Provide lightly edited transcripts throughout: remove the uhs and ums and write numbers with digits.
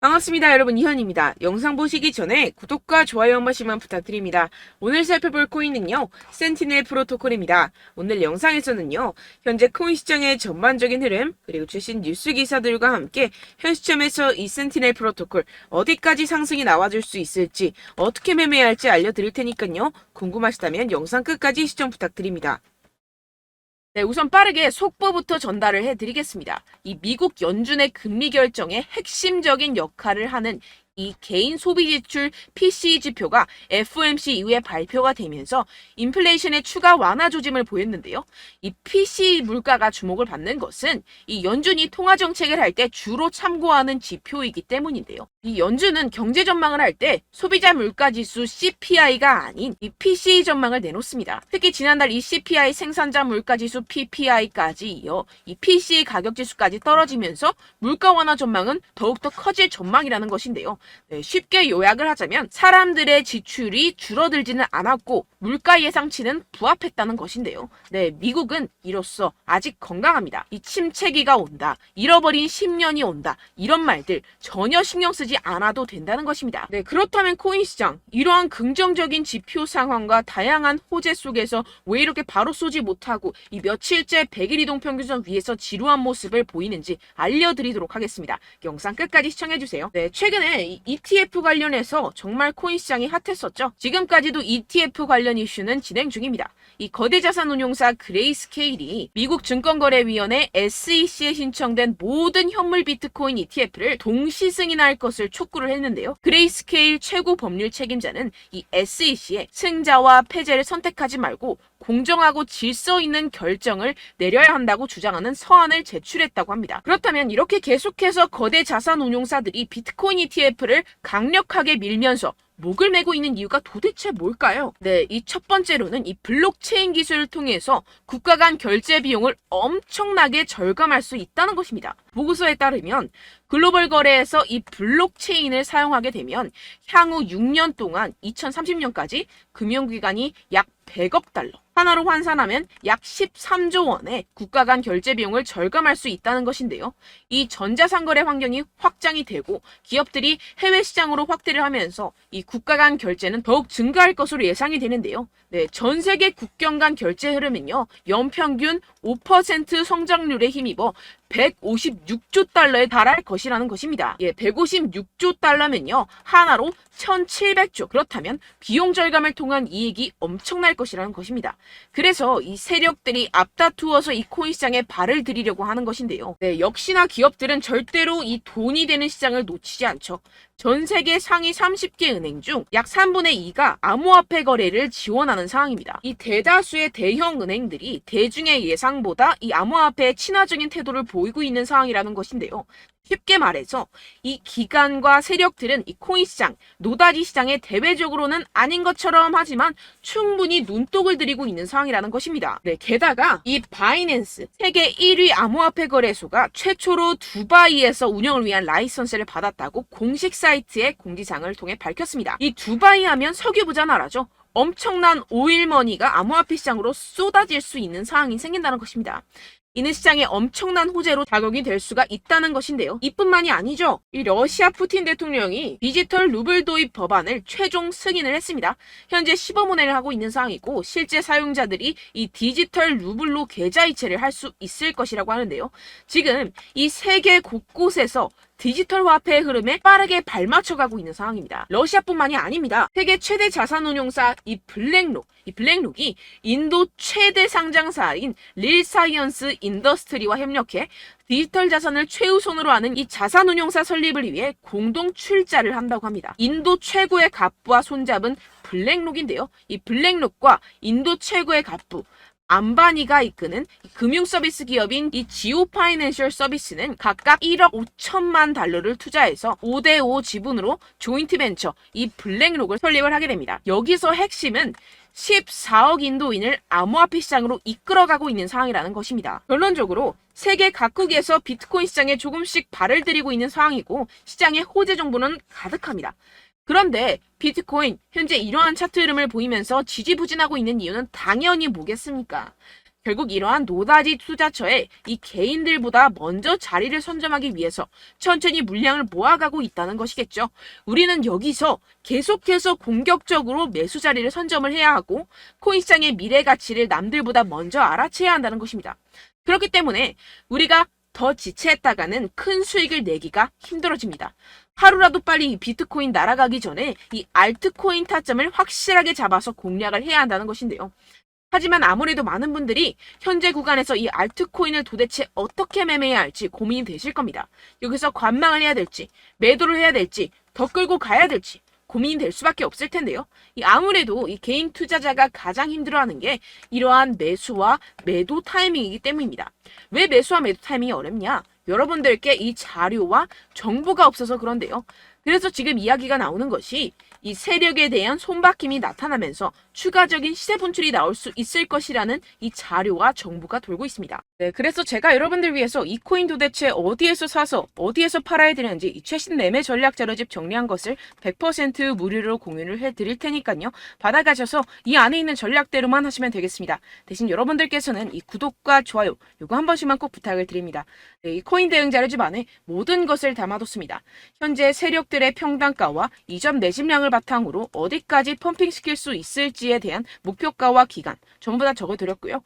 반갑습니다. 여러분, 이현입니다. 영상 보시기 전에 구독과 좋아요 한 번씩만 부탁드립니다. 오늘 살펴볼 코인은요, 센티넬 프로토콜입니다. 오늘 영상에서는요, 현재 코인 시장의 전반적인 흐름, 그리고 최신 뉴스 기사들과 함께 현 시점에서 이 센티넬 프로토콜 어디까지 상승이 나와줄 수 있을지, 어떻게 매매해야 할지 알려드릴 테니까요, 궁금하시다면 영상 끝까지 시청 부탁드립니다. 네, 우선 빠르게 속보부터 전달을 해드리겠습니다. 이 미국 연준의 금리 결정에 핵심적인 역할을 하는 이 개인 소비 지출 PCE 지표가 FOMC 이후에 발표가 되면서 인플레이션의 추가 완화 조짐을 보였는데요. 이 PCE 물가가 주목을 받는 것은 이 연준이 통화 정책을 할 때 주로 참고하는 지표이기 때문인데요. 이 연준은 경제 전망을 할 때 소비자 물가 지수 CPI가 아닌 이 PCE 전망을 내놓습니다. 특히 지난달 이 CPI 생산자 물가 지수 PPI까지 이어 이 PCE 가격 지수까지 떨어지면서 물가 완화 전망은 더욱더 커질 전망이라는 것인데요. 네, 쉽게 요약을 하자면 사람들의 지출이 줄어들지는 않았고 물가 예상치는 부합했다는 것인데요. 네, 미국은 이로써 아직 건강합니다. 이 침체기가 온다, 잃어버린 10년이 온다, 이런 말들 전혀 신경 쓰지 않아도 된다는 것입니다. 네, 그렇다면 코인 시장 이러한 긍정적인 지표 상황과 다양한 호재 속에서 왜 이렇게 바로 쏘지 못하고 이 며칠째 100일 이동 평균선 위에서 지루한 모습을 보이는지 알려드리도록 하겠습니다. 영상 끝까지 시청해주세요. 네, 최근에 ETF 관련해서 정말 코인 시장이 핫했었죠. 지금까지도 ETF 관련 이슈는 진행 중입니다. 이 거대 자산 운용사 그레이스케일이 미국 증권거래위원회 SEC에 신청된 모든 현물 비트코인 ETF를 동시 승인할 것을 촉구를 했는데요. 그레이스케일 최고 법률 책임자는 이 SEC에 승자와 패배를 선택하지 말고 공정하고 질서 있는 결정을 내려야 한다고 주장하는 서한을 제출했다고 합니다. 그렇다면 이렇게 계속해서 거대 자산 운용사들이 비트코인 ETF를 강력하게 밀면서 목을 메고 있는 이유가 도대체 뭘까요? 네, 이 첫 번째로는 이 블록체인 기술을 통해서 국가 간 결제 비용을 엄청나게 절감할 수 있다는 것입니다. 보고서에 따르면 글로벌 거래에서 이 블록체인을 사용하게 되면 향후 6년 동안 2030년까지 금융기관이 약 100억 달러, 하나로 환산하면 약 13조 원의 국가 간 결제 비용을 절감할 수 있다는 것인데요. 이 전자상거래 환경이 확장이 되고 기업들이 해외 시장으로 확대를 하면서 이 국가 간 결제는 더욱 증가할 것으로 예상이 되는데요. 네, 전 세계 국경 간 결제 흐름은요, 연평균 5% 성장률에 힘입어 156조 달러에 달할 것이라는 것입니다. 예, 156조 달러면요, 하나로 1700조. 그렇다면 비용 절감을 통한 이익이 엄청날 것이라는 것입니다. 그래서 이 세력들이 앞다투어서 이 코인 시장에 발을 들이려고 하는 것인데요. 네, 역시나 기업들은 절대로 이 돈이 되는 시장을 놓치지 않죠. 전 세계 상위 30개 은행 중 약 3분의 2가 암호화폐 거래를 지원하는 상황입니다. 이 대다수의 대형 은행들이 대중의 예상보다 이 암호화폐에 친화적인 태도를 보이고 있는 상황이라는 것인데요. 쉽게 말해서 이 기관과 세력들은 이 코인 시장, 노다지 시장에 대외적으로는 아닌 것처럼 하지만 충분히 눈독을 들이고 있는 상황이라는 것입니다. 네, 게다가 이 바이낸스, 세계 1위 암호화폐 거래소가 최초로 두바이에서 운영을 위한 라이선스를 받았다고 공식 사이트의 공지사항을 통해 밝혔습니다. 이 두바이 하면 석유 부자 나라죠. 엄청난 오일머니가 암호화폐 시장으로 쏟아질 수 있는 상황이 생긴다는 것입니다. 이는 시장에 엄청난 호재로 작용이 될 수가 있다는 것인데요. 이뿐만이 아니죠. 이 러시아 푸틴 대통령이 디지털 루블 도입 법안을 최종 승인을 했습니다. 현재 시범운행을 하고 있는 상황이고 실제 사용자들이 이 디지털 루블로 계좌이체를 할 수 있을 것이라고 하는데요. 지금 이 세계 곳곳에서 디지털 화폐의 흐름에 빠르게 발맞춰가고 있는 상황입니다. 러시아뿐만이 아닙니다. 세계 최대 자산운용사 이 블랙록이 인도 최대 상장사인 릴사이언스 인더스트리와 협력해 디지털 자산을 최우선으로 하는 이 자산운용사 설립을 위해 공동 출자를 한다고 합니다. 인도 최고의 갑부와 손잡은 블랙록인데요. 이 블랙록과 인도 최고의 갑부 안바니가 이끄는 금융서비스 기업인 이 지오 파이낸셜 서비스는 각각 1억 5천만 달러를 투자해서 5대5 지분으로 조인트 벤처 이 블랙록을 설립을 하게 됩니다. 여기서 핵심은 14억 인도인을 암호화폐 시장으로 이끌어가고 있는 상황이라는 것입니다. 결론적으로 세계 각국에서 비트코인 시장에 조금씩 발을 들이고 있는 상황이고 시장의 호재 정보는 가득합니다. 그런데 비트코인 현재 이러한 차트 흐름을 보이면서 지지부진하고 있는 이유는 당연히 뭐겠습니까? 결국 이러한 노다지 투자처에 이 개인들보다 먼저 자리를 선점하기 위해서 천천히 물량을 모아가고 있다는 것이겠죠. 우리는 여기서 계속해서 공격적으로 매수 자리를 선점을 해야 하고 코인시장의 미래 가치를 남들보다 먼저 알아채야 한다는 것입니다. 그렇기 때문에 우리가 더 지체했다가는 큰 수익을 내기가 힘들어집니다. 하루라도 빨리 이 비트코인 날아가기 전에 이 알트코인 타점을 확실하게 잡아서 공략을 해야 한다는 것인데요. 하지만 아무래도 많은 분들이 현재 구간에서 이 알트코인을 도대체 어떻게 매매해야 할지 고민이 되실 겁니다. 여기서 관망을 해야 될지, 매도를 해야 될지, 더 끌고 가야 될지 고민이 될 수밖에 없을 텐데요. 아무래도 이 개인 투자자가 가장 힘들어하는 게 이러한 매수와 매도 타이밍이기 때문입니다. 왜 매수와 매도 타이밍이 어렵냐? 여러분들께 이 자료와 정보가 없어서 그런데요. 그래서 지금 이야기가 나오는 것이 이 세력에 대한 손바뀜이 나타나면서 추가적인 시세 분출이 나올 수 있을 것이라는 이 자료와 정보가 돌고 있습니다. 네, 그래서 제가 여러분들 위해서 이 코인 도대체 어디에서 사서 어디에서 팔아야 되는지 이 최신 매매 전략 자료집 정리한 것을 100% 무료로 공유를 해드릴 테니까요. 받아가셔서 이 안에 있는 전략대로만 하시면 되겠습니다. 대신 여러분들께서는 이 구독과 좋아요 요거 한 번씩만 꼭 부탁을 드립니다. 네, 이 코인 대응 자료집 안에 모든 것을 담아뒀습니다. 현재 세력들의 평단가와 이전 매집량을 바탕으로 어디까지 펌핑시킬 수 있을지에 대한 목표가와 기간 전부 다 적어드렸고요.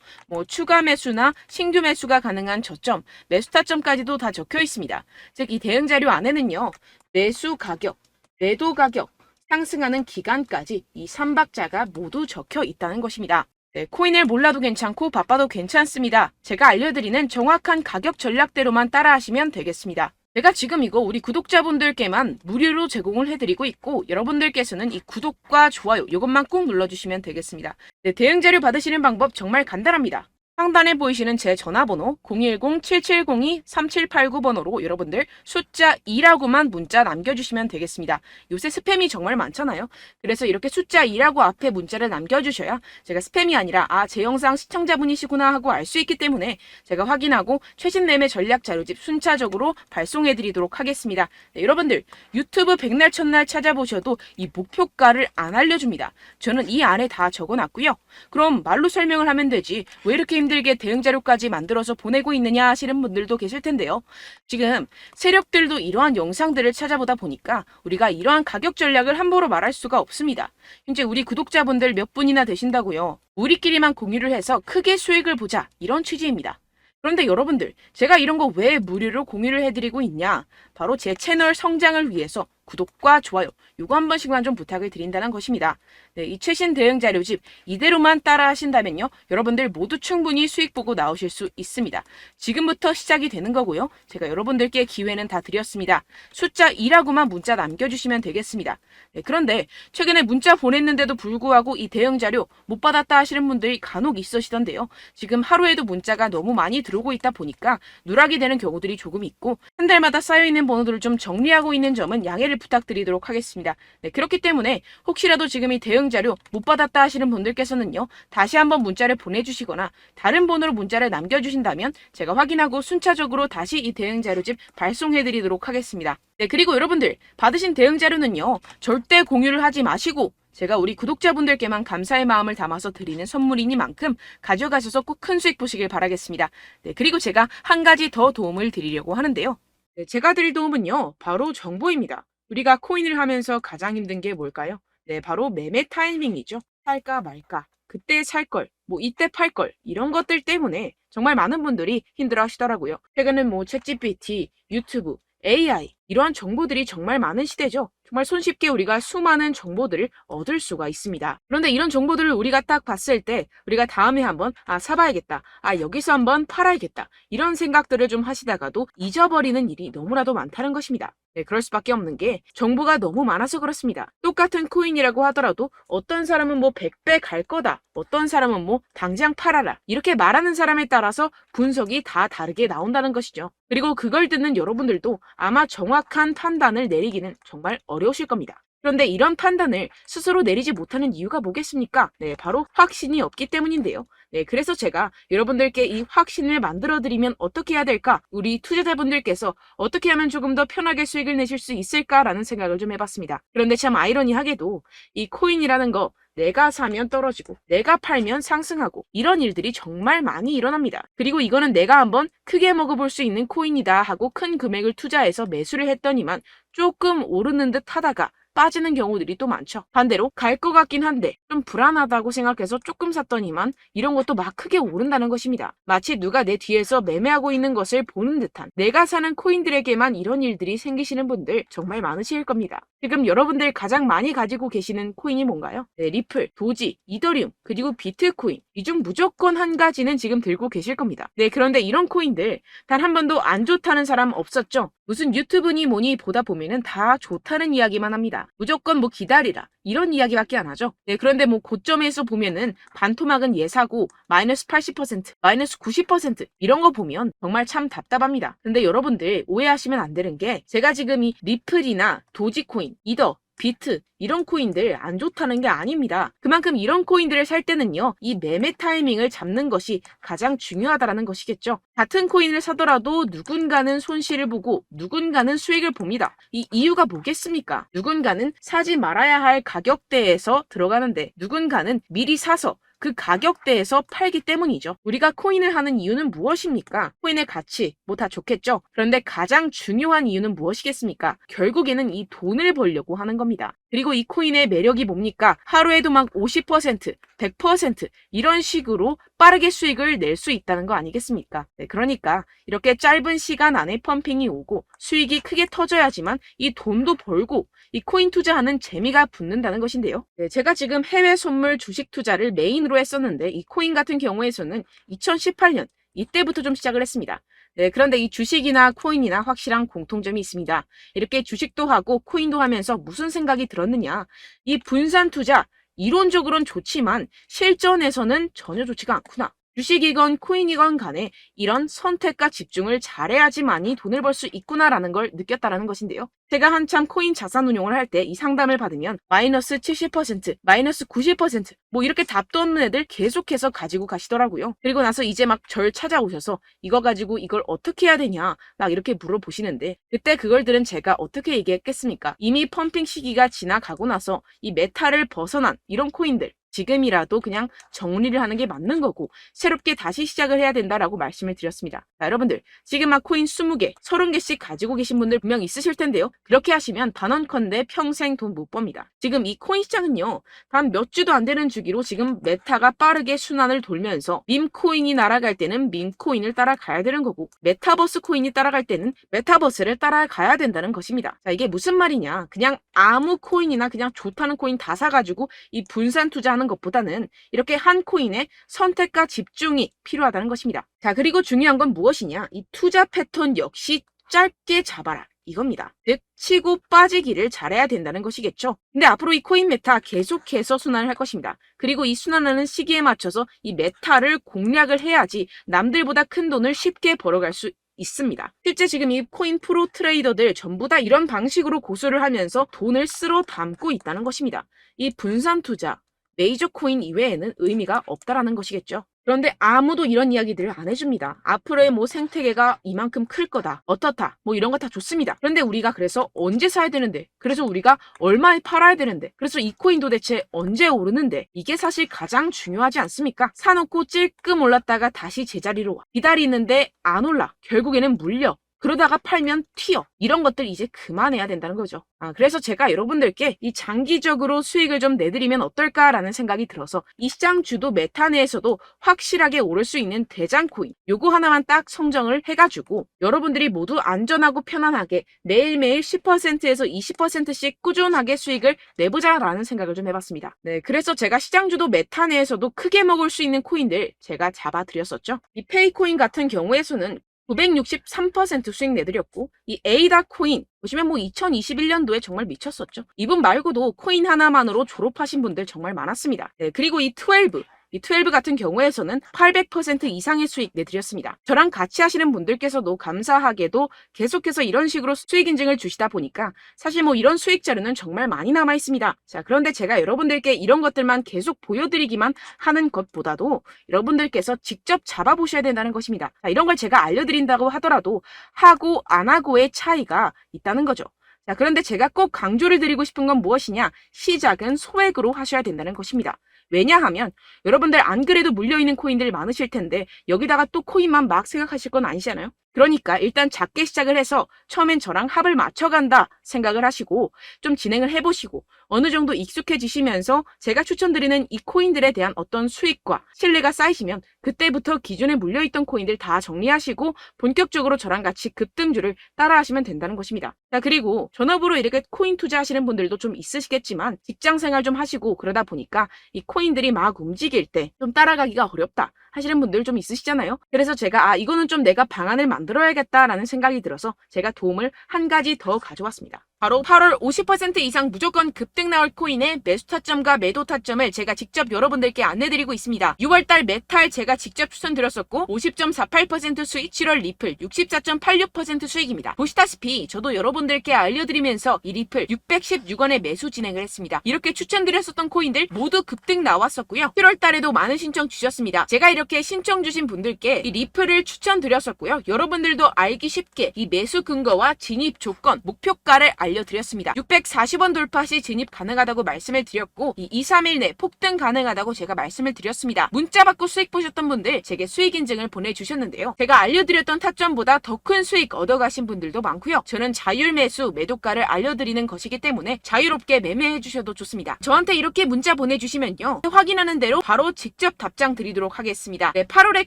추가 매수나 신규 매수가 가능한 저점, 매수 타점까지도 다 적혀 있습니다. 즉 이 대응 자료 안에는요. 매수 가격, 매도 가격, 상승하는 기간까지 이 3박자가 모두 적혀 있다는 것입니다. 네, 코인을 몰라도 괜찮고 바빠도 괜찮습니다. 제가 알려드리는 정확한 가격 전략대로만 따라하시면 되겠습니다. 제가 지금 이거 우리 구독자분들께만 무료로 제공을 해드리고 있고 여러분들께서는 이 구독과 좋아요 이것만 꼭 눌러주시면 되겠습니다. 네, 대응 자료 받으시는 방법 정말 간단합니다. 상단에 보이시는 제 전화번호 010-7702-3789번호로 여러분들 숫자 2라고만 문자 남겨주시면 되겠습니다. 요새 스팸이 정말 많잖아요. 그래서 이렇게 숫자 2라고 앞에 문자를 남겨주셔야 제가 스팸이 아니라 제 영상 시청자분이시구나 하고 알 수 있기 때문에 제가 확인하고 최신 매매 전략 자료집 순차적으로 발송해드리도록 하겠습니다. 네, 여러분들 유튜브 백날 첫날 찾아보셔도 이 목표가를 안 알려줍니다. 저는 이 안에 다 적어놨고요. 그럼 말로 설명을 하면 되지 왜 이렇게 힘들게 대응 자료까지 만들어서 보내고 있느냐 하시는 분들도 계실 텐데요. 지금 세력들도 이러한 영상들을 찾아보다 보니까 우리가 이러한 가격 전략을 함부로 말할 수가 없습니다. 현재 우리 구독자분들 몇 분이나 되신다고요. 우리끼리만 공유를 해서 크게 수익을 보자 이런 취지입니다. 그런데 여러분들 제가 이런 거 왜 무료로 공유를 해드리고 있냐? 바로 제 채널 성장을 위해서 구독과 좋아요 요거 한 번씩만 좀 부탁을 드린다는 것입니다. 네, 이 최신 대응 자료집 이대로만 따라 하신다면요. 여러분들 모두 충분히 수익 보고 나오실 수 있습니다. 지금부터 시작이 되는 거고요. 제가 여러분들께 기회는 다 드렸습니다. 숫자 2라고만 문자 남겨주시면 되겠습니다. 네, 그런데 최근에 문자 보냈는데도 불구하고 이 대응 자료 못 받았다 하시는 분들이 간혹 있으시던데요. 지금 하루에도 문자가 너무 많이 들어오고 있다 보니까 누락이 되는 경우들이 조금 있고 한 달마다 쌓여있는 번호들을 좀 정리하고 있는 점은 양해를 부탁드리도록 하겠습니다. 네, 그렇기 때문에 혹시라도 지금 이 대응 자료 못 받았다 하시는 분들께서는요. 다시 한번 문자를 보내주시거나 다른 번호로 문자를 남겨주신다면 제가 확인하고 순차적으로 다시 이 대응 자료집 발송해드리도록 하겠습니다. 네, 그리고 여러분들 받으신 대응 자료는요. 절대 공유를 하지 마시고 제가 우리 구독자분들께만 감사의 마음을 담아서 드리는 선물이니만큼 가져가셔서 꼭 큰 수익 보시길 바라겠습니다. 네, 그리고 제가 한 가지 더 도움을 드리려고 하는데요. 네, 제가 드릴 도움은요. 바로 정보입니다. 우리가 코인을 하면서 가장 힘든 게 뭘까요? 네, 바로 매매 타이밍이죠. 살까 말까, 그때 살 걸, 이때 팔 걸, 이런 것들 때문에 정말 많은 분들이 힘들어 하시더라고요. 최근은 챗GPT, 유튜브, AI, 이러한 정보들이 정말 많은 시대죠. 정말 손쉽게 우리가 수많은 정보들을 얻을 수가 있습니다. 그런데 이런 정보들을 우리가 딱 봤을 때 우리가 다음에 한번 사봐야겠다. 여기서 한번 팔아야겠다. 이런 생각들을 좀 하시다가도 잊어버리는 일이 너무나도 많다는 것입니다. 네, 그럴 수밖에 없는 게 정보가 너무 많아서 그렇습니다. 똑같은 코인이라고 하더라도 어떤 사람은 100배 갈 거다. 어떤 사람은 당장 팔아라. 이렇게 말하는 사람에 따라서 분석이 다 다르게 나온다는 것이죠. 그리고 그걸 듣는 여러분들도 아마 정확한 판단을 내리기는 정말 어려우실 겁니다. 그런데 이런 판단을 스스로 내리지 못하는 이유가 뭐겠습니까? 네, 바로 확신이 없기 때문인데요. 네, 그래서 제가 여러분들께 이 확신을 만들어드리면 어떻게 해야 될까? 우리 투자자분들께서 어떻게 하면 조금 더 편하게 수익을 내실 수 있을까라는 생각을 좀 해봤습니다. 그런데 참 아이러니하게도 이 코인이라는 거 내가 사면 떨어지고 내가 팔면 상승하고 이런 일들이 정말 많이 일어납니다. 그리고 이거는 내가 한번 크게 먹어볼 수 있는 코인이다 하고 큰 금액을 투자해서 매수를 했더니만 조금 오르는 듯 하다가 빠지는 경우들이 또 많죠. 반대로 갈 것 같긴 한데 좀 불안하다고 생각해서 조금 샀더니만 이런 것도 막 크게 오른다는 것입니다. 마치 누가 내 뒤에서 매매하고 있는 것을 보는 듯한, 내가 사는 코인들에게만 이런 일들이 생기시는 분들 정말 많으실 겁니다. 지금 여러분들 가장 많이 가지고 계시는 코인이 뭔가요? 네, 리플, 도지, 이더리움, 그리고 비트코인. 이 중 무조건 한 가지는 지금 들고 계실 겁니다. 네, 그런데 이런 코인들 단 한 번도 안 좋다는 사람 없었죠? 무슨 유튜브니 뭐니 보다 보면은 다 좋다는 이야기만 합니다. 무조건 뭐 기다리라 이런 이야기밖에 안 하죠. 네, 그런데 뭐 고점에서 보면은 반토막은 예사고 마이너스 80%, 마이너스 90% 이런 거 보면 정말 참 답답합니다. 근데 여러분들 오해하시면 안 되는 게, 제가 지금 이 리플이나 도지코인, 이더, 비트 이런 코인들 안 좋다는 게 아닙니다. 그만큼 이런 코인들을 살 때는요, 이 매매 타이밍을 잡는 것이 가장 중요하다는 것이겠죠. 같은 코인을 사더라도 누군가는 손실을 보고 누군가는 수익을 봅니다. 이 이유가 뭐겠습니까? 누군가는 사지 말아야 할 가격대에서 들어가는데 누군가는 미리 사서 그 가격대에서 팔기 때문이죠. 우리가 코인을 하는 이유는 무엇입니까? 코인의 가치, 뭐 다 좋겠죠. 그런데 가장 중요한 이유는 무엇이겠습니까? 결국에는 이 돈을 벌려고 하는 겁니다. 그리고 이 코인의 매력이 뭡니까? 하루에도 막 50%, 100% 이런 식으로 빠르게 수익을 낼 수 있다는 거 아니겠습니까? 네, 그러니까 이렇게 짧은 시간 안에 펌핑이 오고 수익이 크게 터져야지만 이 돈도 벌고 이 코인 투자하는 재미가 붙는다는 것인데요. 네, 제가 지금 해외 선물 주식 투자를 메인으로 했었는데 이 코인 같은 경우에서는 2018년 이때부터 좀 시작을 했습니다. 네, 그런데 이 주식이나 코인이나 확실한 공통점이 있습니다. 이렇게 주식도 하고 코인도 하면서 무슨 생각이 들었느냐? 이 분산 투자, 이론적으로는 좋지만 실전에서는 전혀 좋지가 않구나. 주식이건 코인이건 간에 이런 선택과 집중을 잘해야지만이 돈을 벌 수 있구나라는 걸 느꼈다라는 것인데요. 제가 한참 코인 자산 운용을 할 때 이 상담을 받으면 마이너스 70%, 마이너스 90%, 뭐 이렇게 답도 없는 애들 계속해서 가지고 가시더라고요. 그리고 나서 이제 막 절 찾아오셔서 이거 가지고 이걸 어떻게 해야 되냐 막 이렇게 물어보시는데, 그때 그걸 들은 제가 어떻게 얘기했겠습니까? 이미 펌핑 시기가 지나가고 나서 이 메타를 벗어난 이런 코인들, 지금이라도 그냥 정리를 하는 게 맞는 거고 새롭게 다시 시작을 해야 된다라고 말씀을 드렸습니다. 자, 여러분들 지금 막 코인 20개, 30개씩 가지고 계신 분들 분명 있으실 텐데요. 그렇게 하시면 단언컨대 평생 돈 못 법니다. 지금 이 코인 시장은요, 단 몇 주도 안 되는 주기로 지금 메타가 빠르게 순환을 돌면서 밈코인이 날아갈 때는 밈코인을 따라가야 되는 거고, 메타버스 코인이 따라갈 때는 메타버스를 따라가야 된다는 것입니다. 자, 이게 무슨 말이냐? 그냥 아무 코인이나 그냥 좋다는 코인 다 사가지고 이 분산 투자하는 것보다는 이렇게 한 코인에 선택과 집중이 필요하다는 것입니다. 자, 그리고 중요한 건 무엇이냐? 이 투자 패턴 역시 짧게 잡아라. 이겁니다. 즉 치고 빠지기를 잘해야 된다는 것이겠죠. 근데 앞으로 이 코인 메타 계속해서 순환을 할 것입니다. 그리고 이 순환하는 시기에 맞춰서 이 메타를 공략을 해야지 남들보다 큰 돈을 쉽게 벌어갈 수 있습니다. 실제 지금 이 코인 프로 트레이더들 전부 다 이런 방식으로 고수를 하면서 돈을 쓸어 담고 있다는 것입니다. 이 분산 투자, 메이저 코인 이외에는 의미가 없다라는 것이겠죠. 그런데 아무도 이런 이야기들을 안 해줍니다. 앞으로의 뭐 생태계가 이만큼 클 거다, 어떻다, 뭐 이런 거 다 좋습니다. 그런데 우리가 그래서 언제 사야 되는데, 그래서 우리가 얼마에 팔아야 되는데, 그래서 이 코인 도대체 언제 오르는데, 이게 사실 가장 중요하지 않습니까? 사놓고 찔끔 올랐다가 다시 제자리로 와. 기다리는데 안 올라. 결국에는 물려. 그러다가 팔면 튀어. 이런 것들 이제 그만해야 된다는 거죠. 그래서 제가 여러분들께 이 장기적으로 수익을 좀 내드리면 어떨까라는 생각이 들어서 이 시장 주도 메타 내에서도 확실하게 오를 수 있는 대장 코인, 요거 하나만 딱 선정을 해가지고 여러분들이 모두 안전하고 편안하게 매일매일 10%에서 20%씩 꾸준하게 수익을 내보자라는 생각을 좀 해봤습니다. 네, 그래서 제가 시장 주도 메타 내에서도 크게 먹을 수 있는 코인들 제가 잡아드렸었죠. 이 페이코인 같은 경우에서는 963% 수익 내드렸고, 이 에이다 코인 보시면 뭐 2021년도에 정말 미쳤었죠. 이분 말고도 코인 하나만으로 졸업하신 분들 정말 많았습니다. 네, 그리고 이 12, 이 12 같은 경우에서는 800% 이상의 수익 내드렸습니다. 저랑 같이 하시는 분들께서도 감사하게도 계속해서 이런 식으로 수익 인증을 주시다 보니까 사실 뭐 이런 수익 자료는 정말 많이 남아 있습니다. 자, 그런데 제가 여러분들께 이런 것들만 계속 보여드리기만 하는 것보다도 여러분들께서 직접 잡아보셔야 된다는 것입니다. 자, 이런 걸 제가 알려드린다고 하더라도 하고 안 하고의 차이가 있다는 거죠. 자, 그런데 제가 꼭 강조를 드리고 싶은 건 무엇이냐? 시작은 소액으로 하셔야 된다는 것입니다. 왜냐하면 여러분들 안 그래도 물려있는 코인들 많으실 텐데 여기다가 또 코인만 막 생각하실 건 아니잖아요. 그러니까 일단 작게 시작을 해서 처음엔 저랑 합을 맞춰간다 생각을 하시고 좀 진행을 해보시고 어느 정도 익숙해지시면서 제가 추천드리는 이 코인들에 대한 어떤 수익과 신뢰가 쌓이시면 그때부터 기존에 물려있던 코인들 다 정리하시고 본격적으로 저랑 같이 급등주를 따라하시면 된다는 것입니다. 자, 그리고 전업으로 이렇게 코인 투자하시는 분들도 좀 있으시겠지만 직장생활 좀 하시고 그러다 보니까 이 코인들이 막 움직일 때 좀 따라가기가 어렵다 하시는 분들 좀 있으시잖아요. 그래서 제가 이거는 좀 내가 방안을 만들어야겠다라는 생각이 들어서 제가 도움을 한 가지 더 가져왔습니다. 바로 8월 50% 이상 무조건 급등 나올 코인의 매수 타점과 매도 타점을 제가 직접 여러분들께 안내드리고 있습니다. 6월달 메탈 제가 직접 추천드렸었고 50.48% 수익, 7월 리플 64.86% 수익입니다. 보시다시피 저도 여러분들께 알려드리면서 이 리플 616원에 매수 진행을 했습니다. 이렇게 추천드렸었던 코인들 모두 급등 나왔었고요. 7월달에도 많은 신청 주셨습니다. 제가 이렇게 신청 주신 분들께 이 리플을 추천드렸었고요. 여러분들도 알기 쉽게 이 매수 근거와 진입 조건, 목표가를 알려드렸습니다. 640원 돌파 시 진입 가능하다고 말씀을 드렸고 이 2, 3일 내 폭등 가능하다고 제가 말씀을 드렸습니다. 문자 받고 수익 보셨던 분들 제게 수익 인증을 보내주셨는데요. 제가 알려드렸던 타점보다 더 큰 수익 얻어가신 분들도 많고요. 저는 자율 매수, 매도가를 알려드리는 것이기 때문에 자유롭게 매매해 주셔도 좋습니다. 저한테 이렇게 문자 보내주시면요. 확인하는 대로 바로 직접 답장 드리도록 하겠습니다. 네, 8월의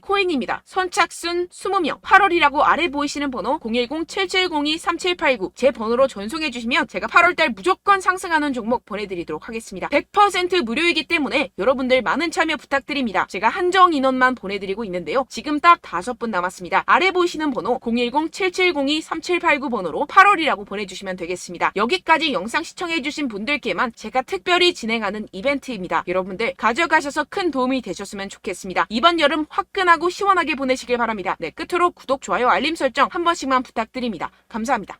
코인입니다. 선착순 20명. 8월이라고 아래 보이시는 번호 010-7702-3789 제 번호로 전송해 주시면 제가 8월달 무조건 상승하는 종목 보내드리도록 하겠습니다. 100% 무료이기 때문에 여러분들 많은 참여 부탁드립니다. 제가 한정 인원만 보내드리고 있는데요. 지금 딱 5분 남았습니다. 아래 보이시는 번호 010-7702-3789 번호로 8월이라고 보내주시면 되겠습니다. 여기까지 영상 시청해주신 분들께만 제가 특별히 진행하는 이벤트입니다. 여러분들 가져가셔서 큰 도움이 되셨으면 좋겠습니다. 이번 여름 화끈하고 시원하게 보내시길 바랍니다. 네, 끝으로 구독, 좋아요, 알림 설정 한 번씩만 부탁드립니다. 감사합니다.